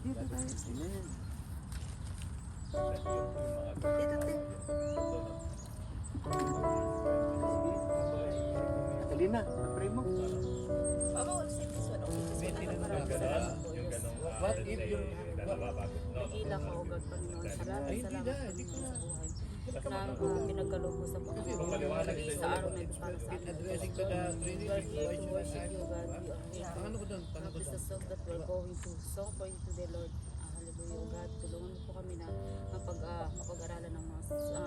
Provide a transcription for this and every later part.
Dito tayo. Amen. Dito din. Catalina, pray mo. Mama will say this one. Okay, this one. What if you're... Dakila ka o gag Panginoon. Salamat Panginoon sa buhay. Na pinagkaloob mo sa Panginoon sa araw na ito para sa amin. Addressing to the Trinity, We are here why to should worship I you, God. We are Paano ko doon? Paano ko This is doon? a song that we're going to song for you today, Lord. Hallelujah, O God. Tulungan mo po kami na mapag-aralan ng mga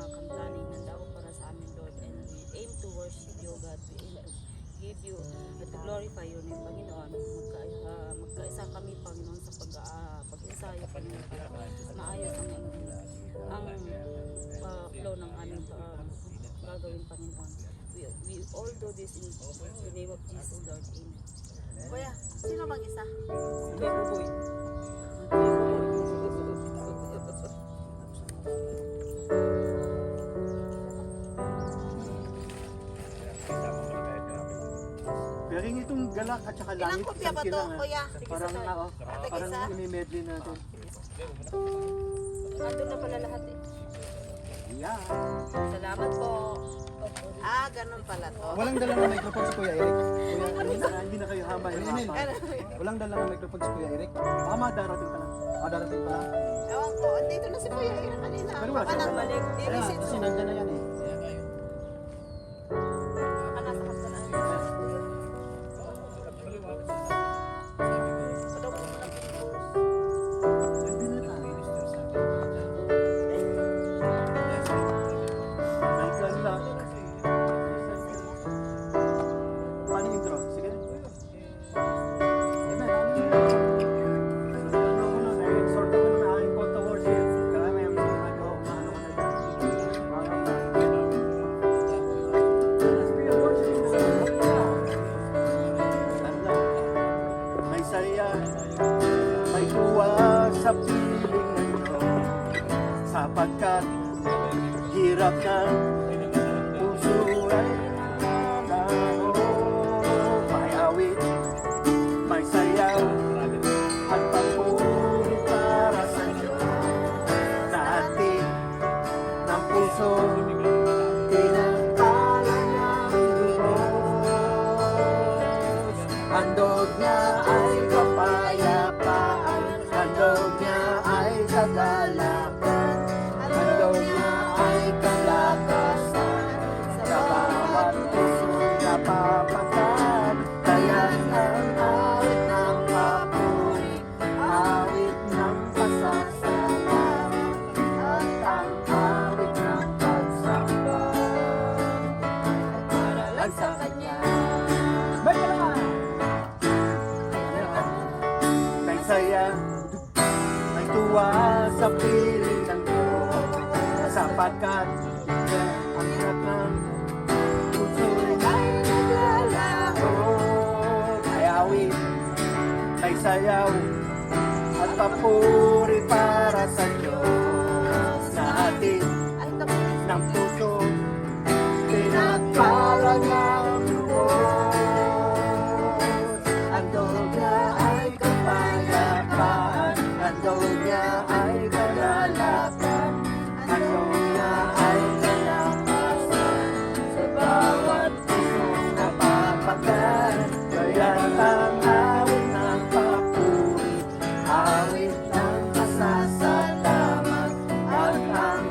kanta na inanda ko para sa amin, Lord. And we aim to worship you, O God. We aim to give you, to glorify your name, Panginoon. Magkaisa kami, Panginoon, sa pag-ensayo, Panginoon, para maayos ang flow ng aming gagawin, Panginoon. We all do this in the name of Jesus, Lord. Amen. Kuya, sino mag-isa? Hindi po, boy. Pero yung itong galak at saka Ilang langit, kopya isang ba to, kailangan. kuya? Parang, parang Isa? imimedley natin. Andun na pala lahat eh. Yeah. Salamat po. Ah, ganun pala to. Walang dalang na microphone si Kuya Eric. Kuya, hindi na kayo hama. Walang dalang na microphone si Kuya Eric. Baka madarating pa lang. Madarating pa lang. Ewan ko, andito na si Kuya Ira kanina. Pero wala Baka siya. nang balik. Dinisit Kasi mo. nandyan na yan eh. Kaya kayo. Baka nasa kasalan. Sa daw mo na Nandun na tayo. May galak. Paano yung intro? Sige. Amen. Ano ko na, exhort ako na aking call to worship. Kaya may mga ano ko na may saya, may tuwa sa piling nito, sapagkat hirap ng puso ay nalaro. May awit, may sayaw, at pagpuri para sa Diyos. Natin ng puso, tinatala ng Diyos. Handog niya ay kapayapaan, handog niya ay kagalakan, handog niya ay kalakasan, sa bawat pusong napapagat. Kaya ang awit ng papuri, awit ng pasasalamat, at ang awit ng pagsamba para lang sa Kanya. May kailangan! May saya, may tuwa sa piling ng Diyos, sapagkat ang hirap ng puso ay naglalaho. May awit, may sayaw, at papuri para sa Diyos. Sa atin Ay, tapos. ng puso, pinagpala ng Diyos. Handog niya ay kapayapaan, handog niya ay kalalakan, handog niya ay kalakasan, sa bawat pusong napapagat. Kaya ang awit ng papuri, awit ng pasasalamat, at ang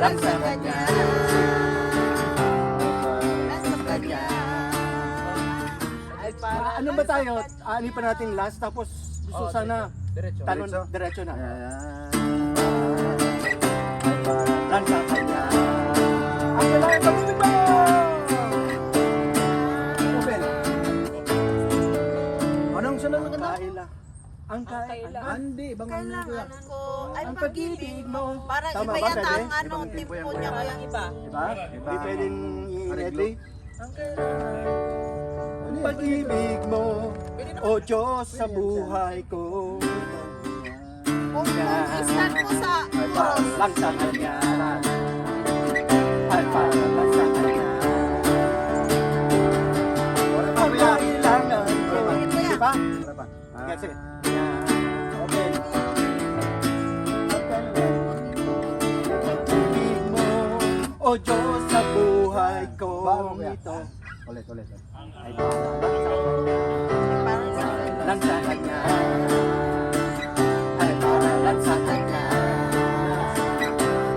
lang sa kanya. Nasa kanya. Ay para Ano ba tayo? Ani pa nating last tapos gusto sana tanong diretso na. Lang sa kanya. Ang kailangan pag-ibig mo! Open. Anong sunod na kaila? Ang kaila. Andi, bangon mo kuya. kailangan ko ay Ang pag-ibig pag-ibig mo. mo. Parang Tama iba ba, yata pwede? ang ano, tipo niya kaya iba. Diba? Hindi pwedeng i-edley. Ang kailangan. Ang pag-ibig mo, o Diyos sa buhay ko. Kung i-start mo sa Ay para chorus. lang sa kanya. Ay para lang sa kanya. Ang kailangan ko. Diba? That's it. Okay. Pag-ibig mo, o Diyos sa buhay ko. Ito. Ulit. Ay Parang sa lang sa kanya. Ay para lang sa kanya.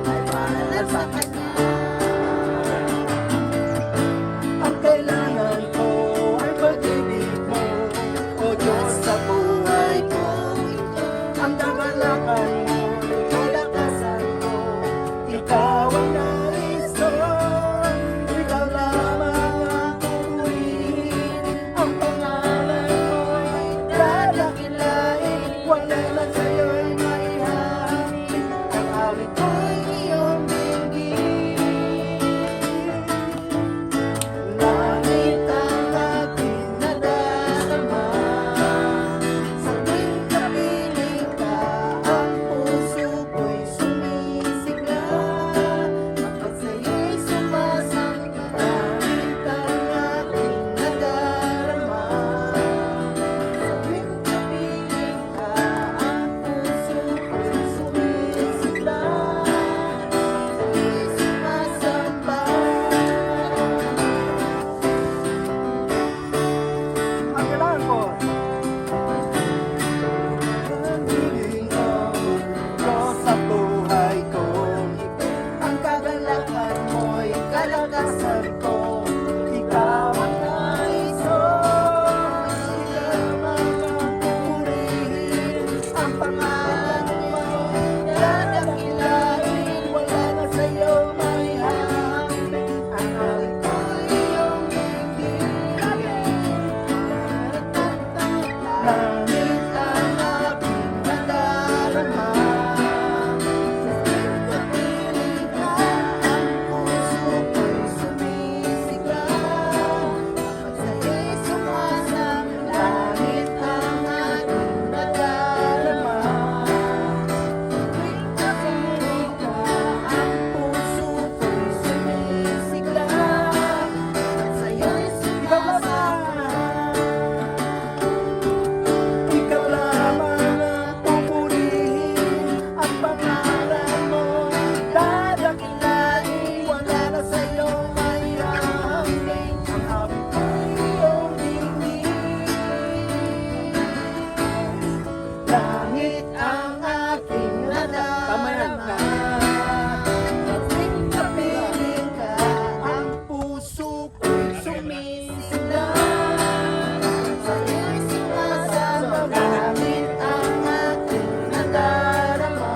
Ay para lang sa kanya. Ang kailangan ko ay pag-ibig mo, o Diyos sa buhay ko. Ang dagalakan mo, kalakasan ko. Ikaw ang nais ko. Ikaw lamang ang purihin. Ang pangalan mo'y dadakilain. Wala na sa'yo'y maihamin. Ang awit ko'y iyong dinggin. Langit ang aking nadarama. Sa tuwing kapiling ka, ang puso ko'y sumisigla. Kapag sa'yo'y sumasamba, langit ang aking nadarama. Sa tuwing kapiling ka, ang puso ko'y sumisigla. Sa'yo'y sumasamba. Ang kailangan ko. Pag-ibig mo, Diyos sa buhay ko. Ang kagalakan mo'y kalakasan ko. Ikaw ang nais ko. Ikaw ang purihin. Ang pangalan mo'y dadakilain. Wala na sa'yo may hangin. Ang awit ko'y iyong dinggin. Langit ang aking nadarama. Sa kapiling ka, ang puso ko'y sumisigla. Kapag sa'yo'y sumasang, langit ang aking nadarama. Sa tuwing kapiling ka, ang puso ko'y sumisigla. Kapag sa'yo'y sumasang, ikaw lamang ang pupurihin. Ang pangalan mo dadakilain. Wala na sa'yo may hangin. Ang awit ko'y iyong dinggin. Langit ang aking nadarama. Sa tuwing kapiling ka, ang puso ko'y sumisigla. Sa'yo'y sumasamba, langit ang aking nadarama.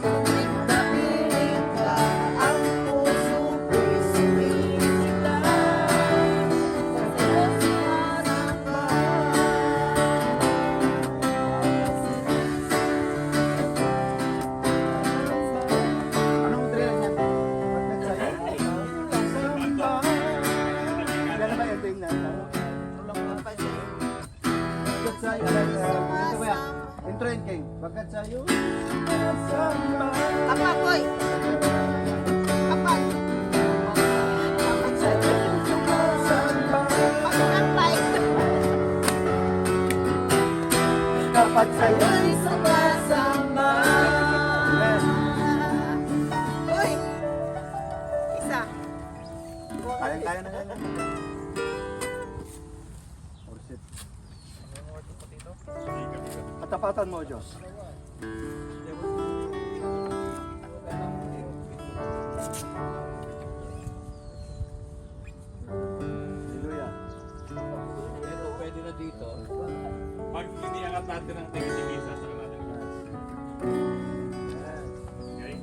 Sa tuwing kapiling ka, ang puso ko'y sumisigla. Sa'yo'y sumasamba. Anong trail niyan? Pagkat sa'yo? Samba. Gano'n ba yung trail na? Pagkat sa'yo. Ito ba yan? Intro yun, King. Pagkat sa'yo. Samba. Kapak, oy. Kapak. Kapak sa'yo. Samba. Pagkakantay. Kapag sa'yo. Ay, sumasamba. Uy. Isa. Kaya na yan. Orsit. Katapatan mo, Diyos. lahat natin ang tingin-tingin sa natin. Okay?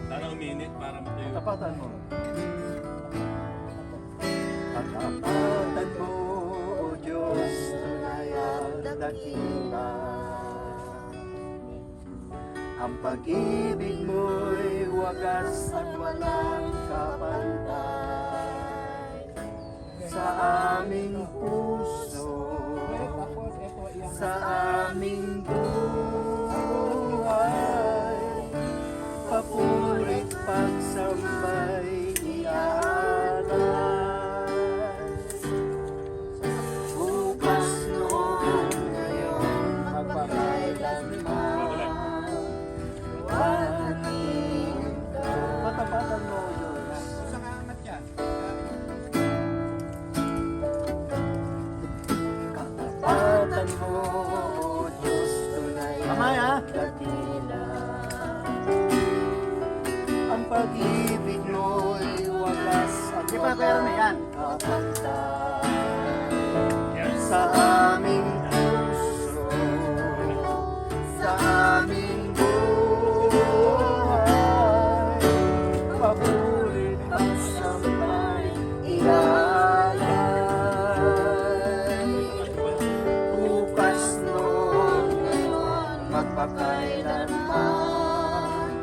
Sana uminit para matuyo. Tapatan mo. Tapatan mo, O Diyos, tunay at dakila. Ang pag-ibig mo'y wagas at walang kapantay. Sa aming puso, sa aming buhay, papurit pagsambay iaalay. Bukas noon, ngayon, magpakailanman. Patapatan mo, Diyos. Katapatan mo, O Diyos, tunay at dakila. Ang pag-ibig mo'y wagas at walang kapantay. Sa aming puso, sa aming buhay, pabulit ang sambay ialay. Bukas noon, ngayon, magpakailanman,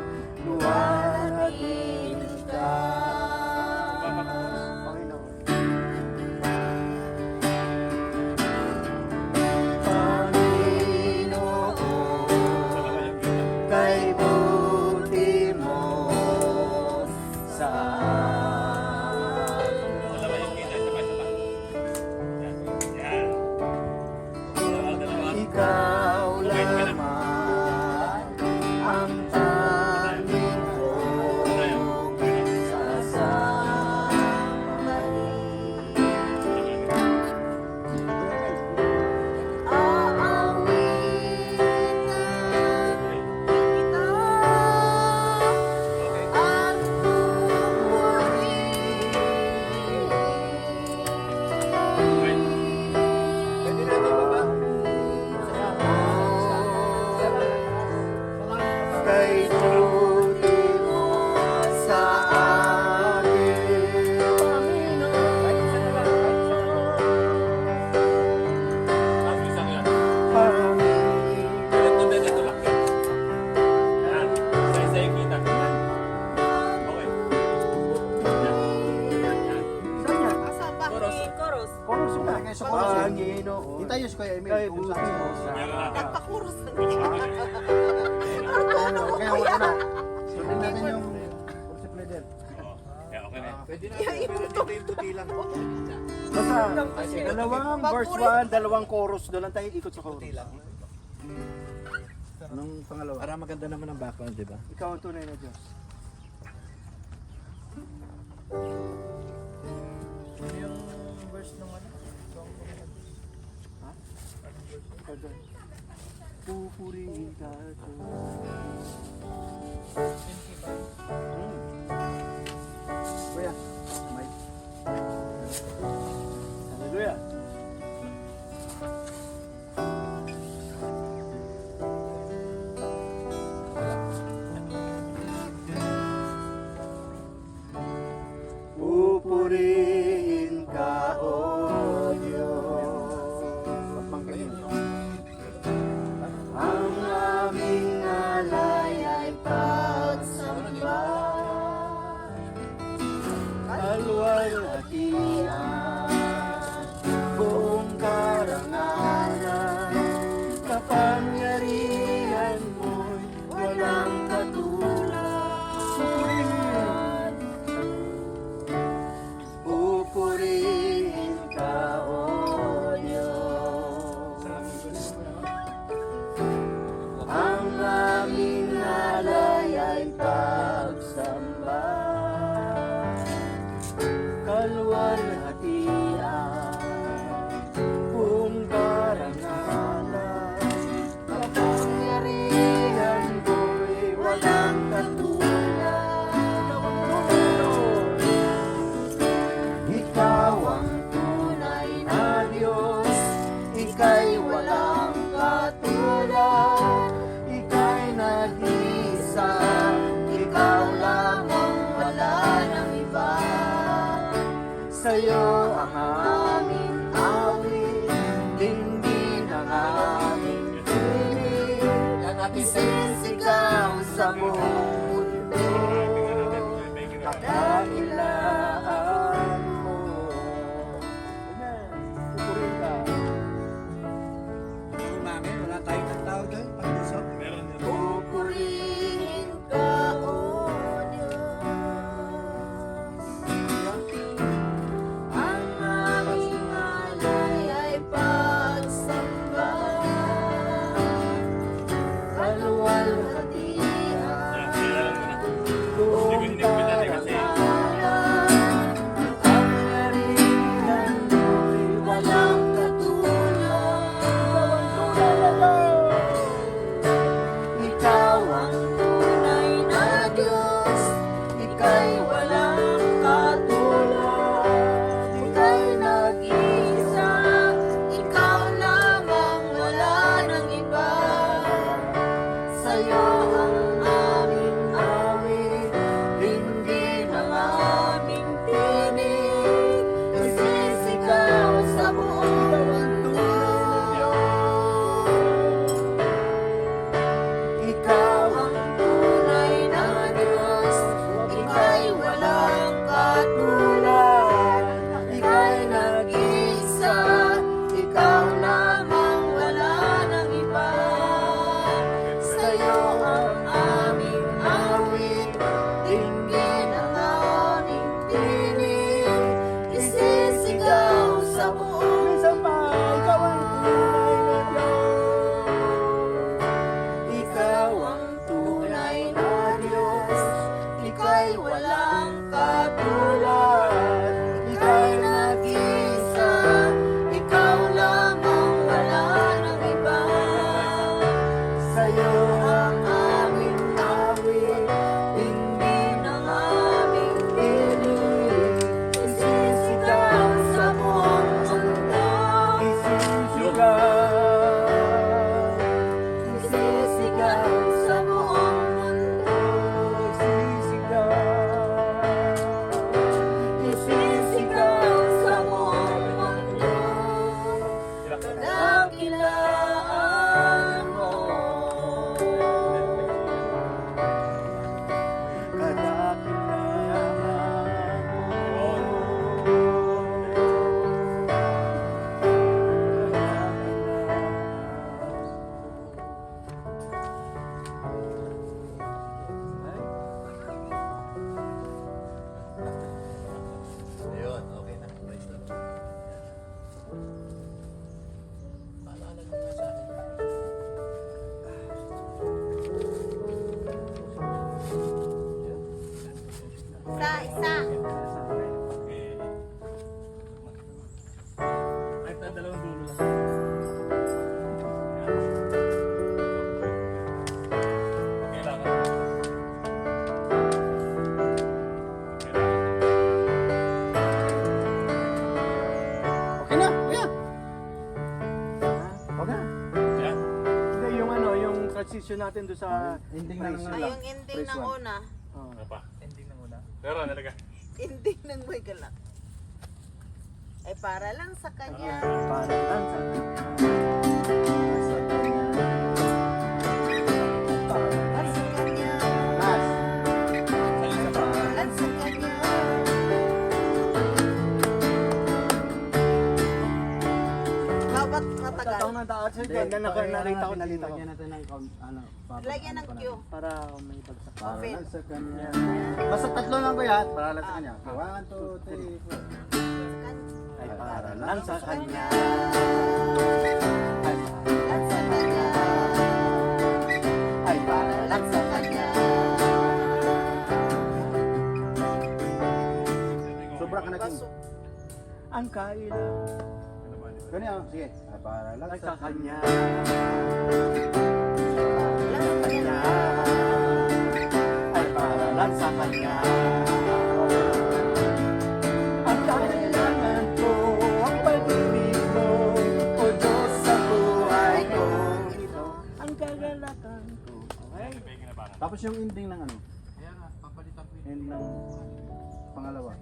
luwalhatian ka. Panginoon. Panginoon, kay buti mo sa Dalawa yung kita, sabay-sabay. Yan. Dalawa. ikaw lamang ang tanging kong kay buti mo sa akin, Tapos isang yan. Panginoon. Ito din, ito lang. Yan. Isa-isa yung kita. Okay. Yan. Yan. Saan yan? Asa ba? Chorus. Chorus yun na. Panginoon. Itayo si Kuya Emil. Kay buti mo sa Meron natin. Nagpakurus na. Kaya wala na. Sundin natin yung worship leader. Oo. Yeah, okay na. Pwede na. Pero dito yung puti lang. Basta, dalawang verse 1, dalawang chorus, doon lang tayo ikot sa chorus. Anong pangalawa? Para maganda naman ang background, di ba? Ikaw ang tunay na Diyos. Yung verse ng ano? Ha? Pupurihin ka, Diyos. Kuya, may. Hallelujah. Pupurihin ka, O Diyos. Ang aming alay ay pagsamba, kalwalhatian, buong karangalan, kapangyarihan mo'y walang katulad. Pupurihin ka, O Diyos. Ang aming alay ay pagsamba, kalwalhatian, sa'yo ang aming awit, dinggin ang aming tinig, isisigaw sa mundo, kadakilaan mo. Amen. Pupurihin ka. Mami, wala tayong ng tao doon, pag-usap. Meron yun. Pupurihin ka, O Diyos. Ang aming alay ay pagsamba, kaluwalhatian, Hindi ko pinatay kasi. Ang nariyan mo'y walang katulad. Ikaw ang tunay na Diyos, ika'y walang katulad. Ika'y nag-iisa, ikaw lamang, wala nang iba. Sa'yo ang aming awit, dinggin ang aming tinig, isisigaw sa buong mundo. Ikaw ang tunay na Diyos, ika'y walang katulad. Ika'y nag-isa, ikaw lamang, wala nang iba. Sa'yo ang aming awit, dinggin ang aming tinig, isisigaw sa buong Minsan pa, ikaw ang tunay na Diyos. Ikaw ang tunay na Diyos, ika'y walang katulad. Ika'y nag-isa, ikaw lamang, wala nang iba. Sa'yo ang aming awit, dinggin ang aming tinig, isisigaw sa buong mundo. Isisigaw sa buong mundo. Isisigaw sa buong mundo. Kadakilaan mo. Ayun, okay na. Praise the Lord. Paalala nyo nga sa akin. Isa. Kahit na dalawang dulo lang. Okay lang. Okay na, kuya. Okay na. Yan. Hindi, yung ano, yung transition natin doon sa Ending na praise ng one. Ay, yung ending Praise ng one. una. Oh. Ano pa? Ending ng una. Pero nalaga. Ending ng may galak. Ay para lang sa kanya. Para lang sa Para sa kanya. Last. Para sa kanya. Bawat matagal. Tatawag ng tao sa ganda na narita ko. Lagyan natin ng count, ano, Lagyan ng cue. Para may bagsak. Para Open. lang sa kanya. Basta tatlo lang ko yan. Para lang sa kanya. 1, 2, 3, 4. Ay para lang sa kanya. At sa kanya. Ay para lang sa kanya. Sobra ka naging. ang kailan Ganyan, sige. Ay, para lang ay sa sa kanya. Kanya. Ay para lang sa kanya. Ang kailangan ko, ang pag-ibig mo, o Diyos sa buhay ko. Ito ang kagalakan ko. Okay? Tapos yung ending ng ano? End ng pangalawa.